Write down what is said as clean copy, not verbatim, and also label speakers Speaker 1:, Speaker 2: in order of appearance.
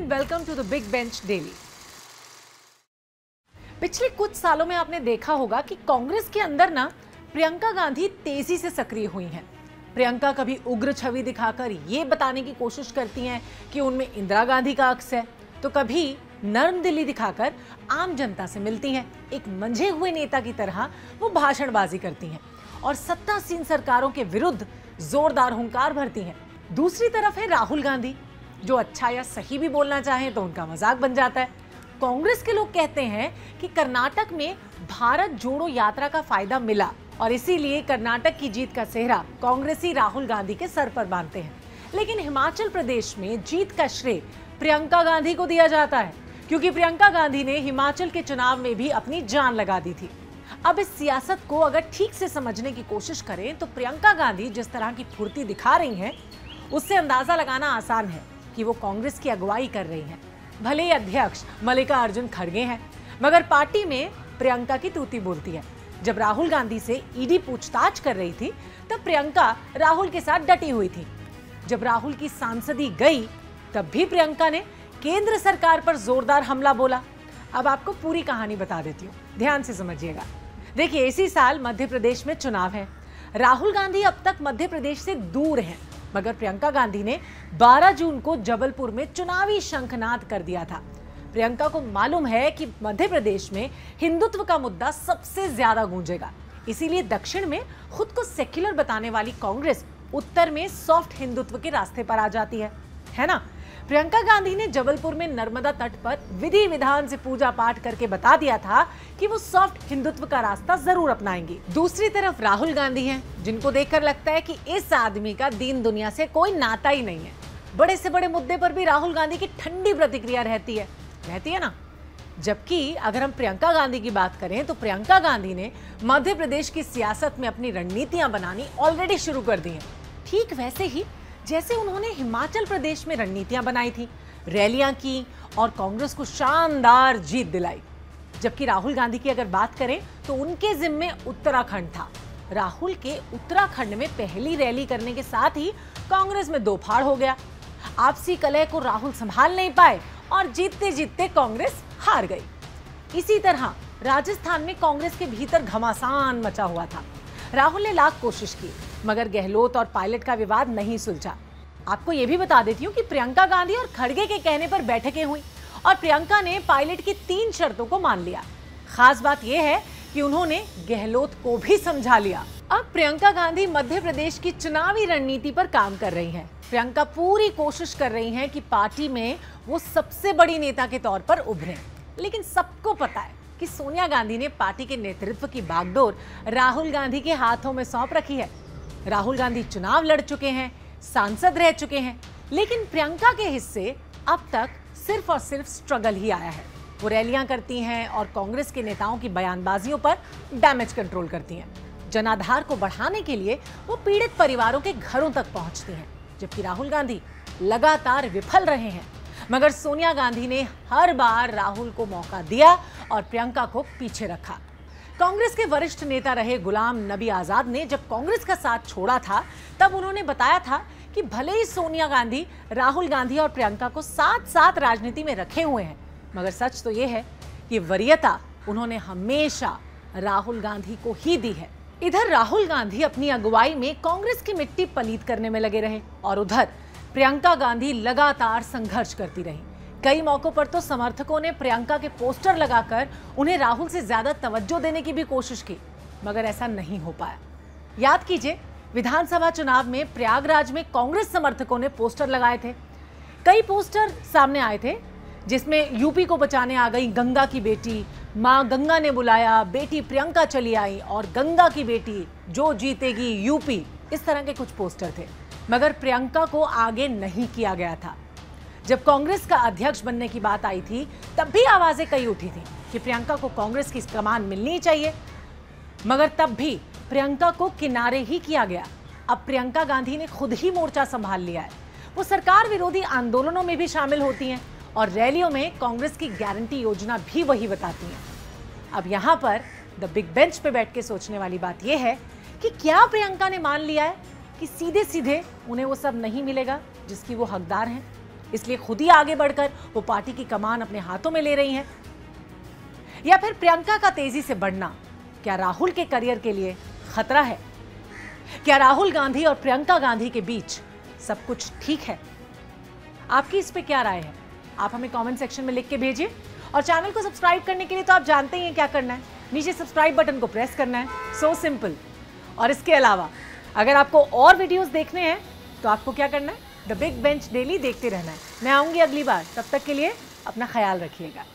Speaker 1: And welcome to the Big Bench Daily. पिछले कुछ सालों में आपने देखा होगा कि कांग्रेस के अंदर ना प्रियंका गांधी तेजी से सक्रिय हुई हैं। प्रियंका कभी उग्र छवि दिखाकर ये बताने की कोशिश करती हैं कि उनमें इंदिरा गांधी का अक्स है, तो कभी नर्म दिली दिखाकर आम जनता से मिलती हैं। एक मंझे हुए नेता की तरह वो भाषणबाजी करती हैं और सत्तासीन सरकारों के विरुद्ध जोरदार हुंकार भरती हैं। दूसरी तरफ है राहुल गांधी, जो अच्छा या सही भी बोलना चाहें तो उनका मजाक बन जाता है। कांग्रेस के लोग कहते हैं कि कर्नाटक में भारत जोड़ो यात्रा का फायदा मिला और इसीलिए कर्नाटक की जीत का सेहरा कांग्रेसी राहुल गांधी के सर पर बांधते हैं। लेकिन हिमाचल प्रदेश में जीत का श्रेय प्रियंका गांधी को दिया जाता है, क्योंकि प्रियंका गांधी ने हिमाचल के चुनाव में भी अपनी जान लगा दी थी। अब इस सियासत को अगर ठीक से समझने की कोशिश करें तो प्रियंका गांधी जिस तरह की फुर्ती दिखा रही हैं, उससे अंदाजा लगाना आसान है कि वो कांग्रेस की अगुवाई कर रही हैं। भले ही अध्यक्ष मल्लिकार्जुन खड़गे हैं, मगर पार्टी में प्रियंका की तूती बोलती है। जब राहुल गांधी से ईडी पूछताछ कर रही थी तब प्रियंका राहुल के साथ डटी हुई थी। जब राहुल की सांसदी गई तब भी प्रियंका ने केंद्र सरकार पर जोरदार हमला बोला। अब आपको पूरी कहानी बता देती हूँ, ध्यान से समझिएगा। देखिए, इसी साल मध्य प्रदेश में चुनाव है। राहुल गांधी अब तक मध्य प्रदेश से दूर हैं, मगर प्रियंका गांधी ने 12 जून को जबलपुर में चुनावी शंखनाद कर दिया था। प्रियंका को मालूम है कि मध्य प्रदेश में हिंदुत्व का मुद्दा सबसे ज्यादा गूंजेगा, इसीलिए दक्षिण में खुद को सेक्युलर बताने वाली कांग्रेस उत्तर में सॉफ्ट हिंदुत्व के रास्ते पर आ जाती है ना। प्रियंका गांधी ने जबलपुर में नर्मदा तट पर विधि विधान से पूजा पाठ करके बता दिया था कि वो सॉफ्ट हिंदुत्व का रास्ता जरूर अपनाएंगी। दूसरी तरफ राहुल गांधी हैं, जिनको देखकर लगता है कि इस आदमी का दीन दुनिया से कोई नाता ही नहीं है। बड़े से बड़े मुद्दे पर भी राहुल गांधी की ठंडी प्रतिक्रिया रहती है ना। जबकि अगर हम प्रियंका गांधी की बात करें तो प्रियंका गांधी ने मध्य प्रदेश की सियासत में अपनी रणनीतियां बनानी ऑलरेडी शुरू कर दी हैं। ठीक वैसे ही जैसे उन्होंने हिमाचल प्रदेश में रणनीतियां बनाई थी, रैलियां की और कांग्रेस को शानदार जीत दिलाई। जबकि राहुल गांधी की अगर बात करें तो उनके जिम्मे उत्तराखंड था। राहुल के उत्तराखंड में पहली रैली करने के साथ ही कांग्रेस में दो फाड़ हो गया। आपसी कलह को राहुल संभाल नहीं पाए और जीतते जीतते कांग्रेस हार गई। इसी तरह राजस्थान में कांग्रेस के भीतर घमासान मचा हुआ था। राहुल ने लाख कोशिश की, मगर गहलोत और पायलट का विवाद नहीं सुलझा। आपको यह भी बता देती हूँ कि प्रियंका गांधी और खड़गे के कहने पर बैठकें हुई और प्रियंका ने पायलट की 3 शर्तों को मान लिया। खास बात यह है कि उन्होंने गहलोत को भी समझा लिया। अब प्रियंका गांधी मध्य प्रदेश की चुनावी रणनीति पर काम कर रही हैं। प्रियंका पूरी कोशिश कर रही हैं कि पार्टी में वो सबसे बड़ी नेता के तौर पर उभरें, लेकिन सबको पता है कि सोनिया गांधी ने पार्टी के नेतृत्व की बागडोर राहुल गांधी के हाथों में सौंप रखी है। राहुल गांधी चुनाव लड़ चुके हैं, सांसद रह चुके हैं, लेकिन प्रियंका के हिस्से अब तक सिर्फ और सिर्फ स्ट्रगल ही आया है। वो रैलियां करती हैं और कांग्रेस के नेताओं की बयानबाजियों पर डैमेज कंट्रोल करती हैं। जनाधार को बढ़ाने के लिए वो पीड़ित परिवारों के घरों तक पहुंचती हैं, जबकि राहुल गांधी लगातार विफल रहे हैं। मगर सोनिया गांधी ने हर बार राहुल को मौका दिया और प्रियंका को पीछे रखा। कांग्रेस के वरिष्ठ नेता रहे गुलाम नबी आजाद ने जब कांग्रेस का साथ छोड़ा था तब उन्होंने बताया था कि भले ही सोनिया गांधी राहुल गांधी और प्रियंका को साथ साथ राजनीति में रखे हुए हैं, मगर सच तो यह है कि वरीयता उन्होंने हमेशा राहुल गांधी को ही दी है। इधर राहुल गांधी अपनी अगुवाई में कांग्रेस की मिट्टी पलीत करने में लगे रहे और उधर प्रियंका गांधी लगातार संघर्ष करती रही। कई मौकों पर तो समर्थकों ने प्रियंका के पोस्टर लगाकर उन्हें राहुल से ज्यादा तवज्जो देने की भी कोशिश की, मगर ऐसा नहीं हो पाया। याद कीजिए, विधानसभा चुनाव में प्रयागराज में कांग्रेस समर्थकों ने पोस्टर लगाए थे। कई पोस्टर सामने आए थे जिसमें यूपी को बचाने आ गई गंगा की बेटी, मां गंगा ने बुलाया, बेटी प्रियंका चली आई और गंगा की बेटी जो जीतेगी यूपी, इस तरह के कुछ पोस्टर थे। मगर प्रियंका को आगे नहीं किया गया था। जब कांग्रेस का अध्यक्ष बनने की बात आई थी तब भी आवाजें कई उठी थी कि प्रियंका को कांग्रेस की कमान मिलनी चाहिए, मगर तब भी प्रियंका को किनारे ही किया गया। अब प्रियंका गांधी ने खुद ही मोर्चा संभाल लिया है। वो सरकार विरोधी आंदोलनों में भी शामिल होती हैं और रैलियों में कांग्रेस की गारंटी योजना भी वही बताती हैं। अब यहाँ पर द बिग बेंच पे बैठ के सोचने वाली बात यह है कि क्या प्रियंका ने मान लिया है कि सीधे सीधे उन्हें वो सब नहीं मिलेगा जिसकी वो हकदार हैं? इसलिए खुद ही आगे बढ़कर वो पार्टी की कमान अपने हाथों में ले रही हैं? या फिर प्रियंका का तेजी से बढ़ना क्या राहुल के करियर के लिए खतरा है? क्या राहुल गांधी और प्रियंका गांधी के बीच सब कुछ ठीक है? आपकी इस पे क्या राय है? आप हमें कमेंट सेक्शन में लिख के भेजिए और चैनल को सब्सक्राइब करने के लिए तो आप जानते ही हैं क्या करना है, नीचे सब्सक्राइब बटन को प्रेस करना है, सो सिंपल। और इसके अलावा अगर आपको और वीडियोस देखने हैं तो आपको क्या करना है, द बिग बेंच डेली देखते रहना है। मैं आऊंगी अगली बार, तब तक के लिए अपना ख्याल रखिएगा।